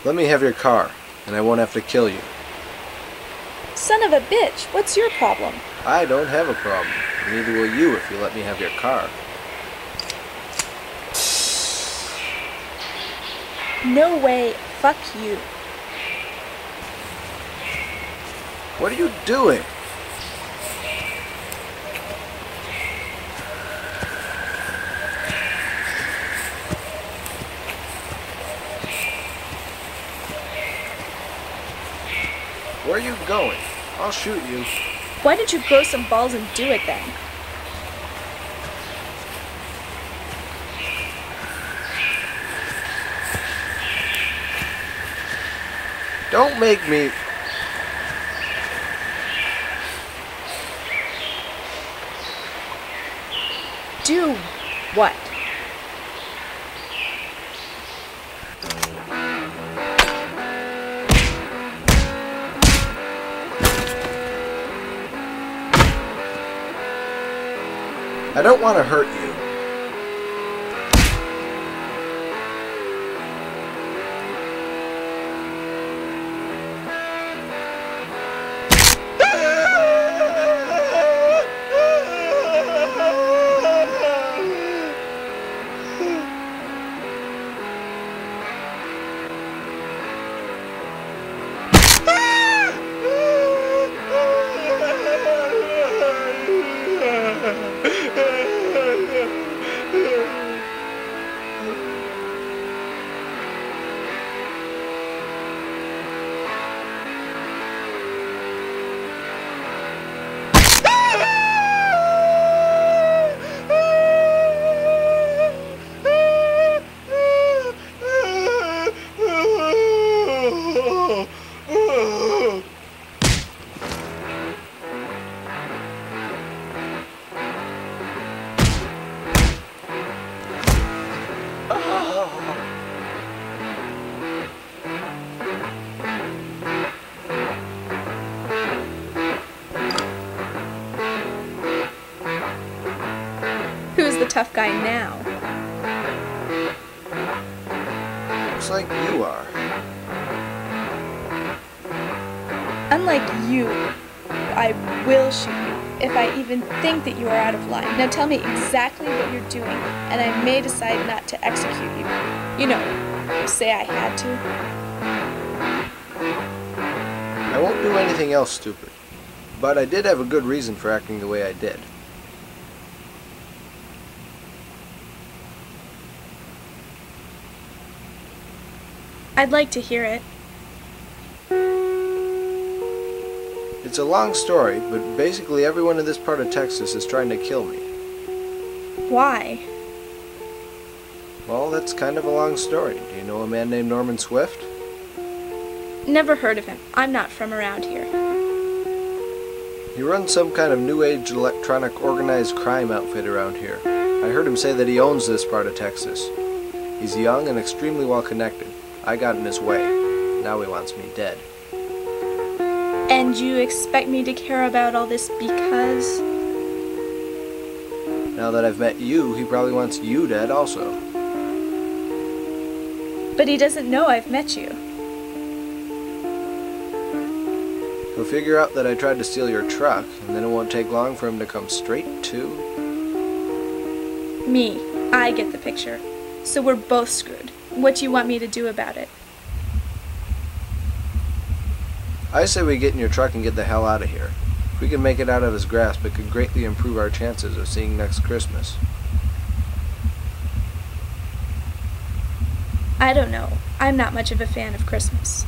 Let me have your car, and I won't have to kill you. Son of a bitch, what's your problem? I don't have a problem. Neither will you if you let me have your car. No way, fuck you. What are you doing? Where are you going? I'll shoot you. Why don't you grow some balls and do it then? Don't make me... Do what? I don't want to hurt you. Who's the tough guy now? Looks like you are. Unlike you, I will shoot you if I even think that you are out of line. Now tell me exactly what you're doing, and I may decide not to execute you. You know, say I had to. I won't do anything else stupid, but I did have a good reason for acting the way I did. I'd like to hear it. It's a long story, but basically everyone in this part of Texas is trying to kill me. Why? Well, that's kind of a long story. Do you know a man named Norman Swift? Never heard of him. I'm not from around here. He runs some kind of new age electronic organized crime outfit around here. I heard him say that he owns this part of Texas. He's young and extremely well connected. I got in his way. Now he wants me dead. And you expect me to care about all this because? Now that I've met you, he probably wants you dead also. But he doesn't know I've met you. He'll figure out that I tried to steal your truck, and then it won't take long for him to come straight to... Me. I get the picture. So we're both screwed. What do you want me to do about it? I say we get in your truck and get the hell out of here. If we can make it out of his grasp, it could greatly improve our chances of seeing next Christmas. I don't know. I'm not much of a fan of Christmas.